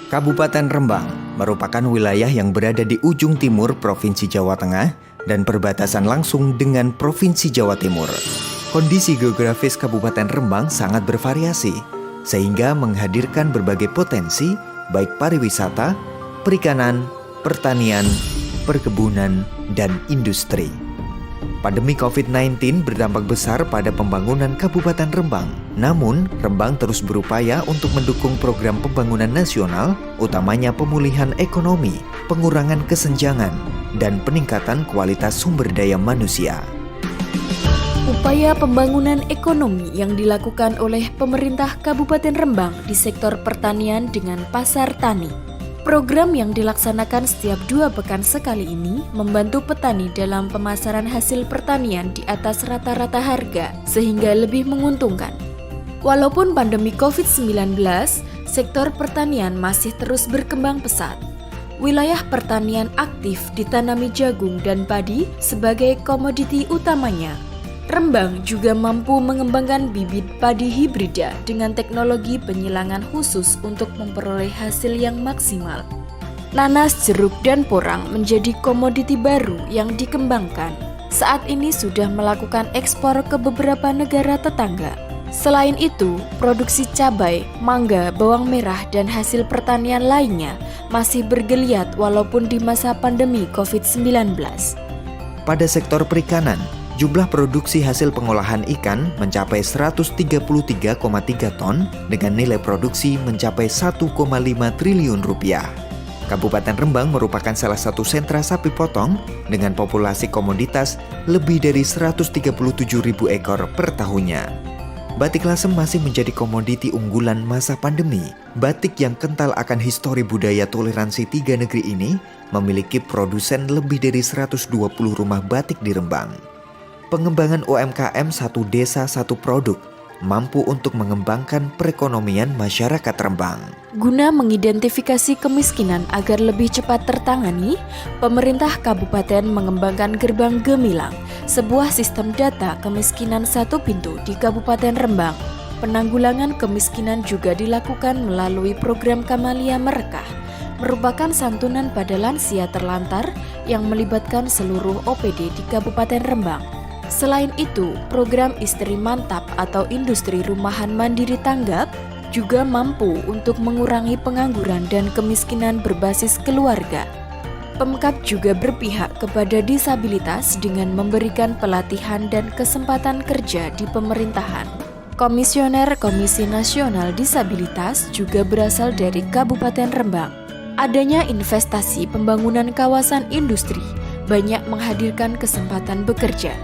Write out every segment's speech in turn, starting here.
Kabupaten Rembang merupakan wilayah yang berada di ujung timur Provinsi Jawa Tengah dan berbatasan langsung dengan Provinsi Jawa Timur. Kondisi geografis Kabupaten Rembang sangat bervariasi, sehingga menghadirkan berbagai potensi baik pariwisata, perikanan, pertanian, perkebunan, dan industri. Pandemi COVID-19 berdampak besar pada pembangunan Kabupaten Rembang. Namun, Rembang terus berupaya untuk mendukung program pembangunan nasional, utamanya pemulihan ekonomi, pengurangan kesenjangan, dan peningkatan kualitas sumber daya manusia. Upaya pembangunan ekonomi yang dilakukan oleh pemerintah Kabupaten Rembang di sektor pertanian dengan pasar tani. Program yang dilaksanakan setiap 2 pekan sekali ini membantu petani dalam pemasaran hasil pertanian di atas rata-rata harga sehingga lebih menguntungkan. Walaupun pandemi COVID-19, sektor pertanian masih terus berkembang pesat. Wilayah pertanian aktif ditanami jagung dan padi sebagai komoditi utamanya. Rembang juga mampu mengembangkan bibit padi hibrida dengan teknologi penyilangan khusus untuk memperoleh hasil yang maksimal. Nanas, jeruk, dan porang menjadi komoditi baru yang dikembangkan. Saat ini sudah melakukan ekspor ke beberapa negara tetangga. Selain itu, produksi cabai, mangga, bawang merah, dan hasil pertanian lainnya masih bergeliat walaupun di masa pandemi COVID-19. Pada sektor perikanan, jumlah produksi hasil pengolahan ikan mencapai 133,3 ton dengan nilai produksi mencapai 1,5 triliun rupiah. Kabupaten Rembang merupakan salah satu sentra sapi potong dengan populasi komoditas lebih dari 137.000 ekor per tahunnya. Batik lasem masih menjadi komoditi unggulan masa pandemi. Batik yang kental akan histori budaya toleransi 3 negeri ini memiliki produsen lebih dari 120 rumah batik di Rembang. Pengembangan UMKM satu desa satu produk mampu untuk mengembangkan perekonomian masyarakat Rembang. Guna mengidentifikasi kemiskinan agar lebih cepat tertangani, pemerintah kabupaten mengembangkan Gerbang Gemilang, sebuah sistem data kemiskinan satu pintu di Kabupaten Rembang. Penanggulangan kemiskinan juga dilakukan melalui program Kamalia Merekah, merupakan santunan pada lansia terlantar yang melibatkan seluruh OPD di Kabupaten Rembang. Selain itu, program Istri Mantap atau Industri Rumahan Mandiri Tanggap juga mampu untuk mengurangi pengangguran dan kemiskinan berbasis keluarga. Pemkab juga berpihak kepada disabilitas dengan memberikan pelatihan dan kesempatan kerja di pemerintahan. Komisioner Komisi Nasional Disabilitas juga berasal dari Kabupaten Rembang. Adanya investasi pembangunan kawasan industri banyak menghadirkan kesempatan bekerja.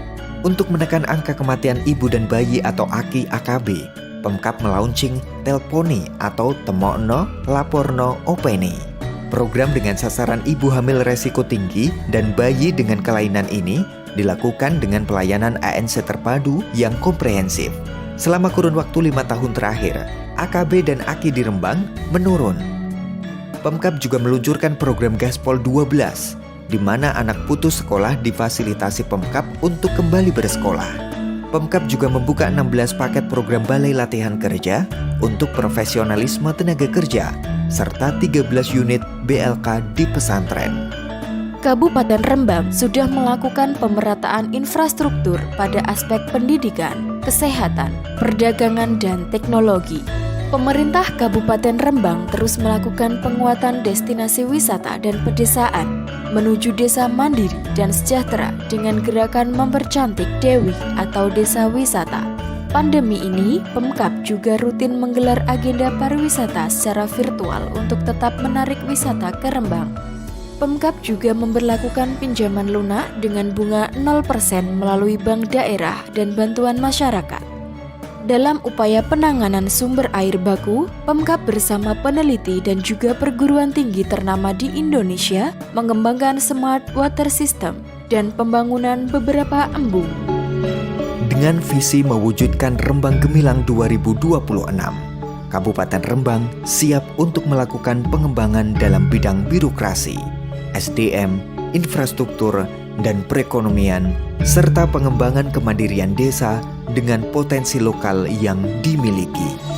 Untuk menekan angka kematian ibu dan bayi atau AKI/AKB, Pemkab melaunching Telponi atau Temokno Laporno Openi. Program dengan sasaran ibu hamil resiko tinggi dan bayi dengan kelainan ini dilakukan dengan pelayanan ANC terpadu yang komprehensif. Selama kurun waktu 5 tahun terakhir, AKB dan AKI di Rembang menurun. Pemkab juga meluncurkan program Gaspol 12, di mana anak putus sekolah difasilitasi Pemkab untuk kembali bersekolah. Pemkab juga membuka 16 paket program balai latihan kerja untuk profesionalisme tenaga kerja, serta 13 unit BLK di pesantren. Kabupaten Rembang sudah melakukan pemerataan infrastruktur pada aspek pendidikan, kesehatan, perdagangan, dan teknologi. Pemerintah Kabupaten Rembang terus melakukan penguatan destinasi wisata dan pedesaan menuju desa mandiri dan sejahtera dengan gerakan mempercantik Dewi atau desa wisata. Pandemi ini, Pemkab juga rutin menggelar agenda pariwisata secara virtual untuk tetap menarik wisata ke Rembang. Pemkab juga memberlakukan pinjaman lunak dengan bunga 0% melalui bank daerah dan bantuan masyarakat. Dalam upaya penanganan sumber air baku, Pemkab bersama peneliti dan juga perguruan tinggi ternama di Indonesia mengembangkan smart water system dan pembangunan beberapa embung. Dengan visi mewujudkan Rembang Gemilang 2026, Kabupaten Rembang siap untuk melakukan pengembangan dalam bidang birokrasi, SDM, infrastruktur, dan perekonomian, serta pengembangan kemandirian desa dengan potensi lokal yang dimiliki.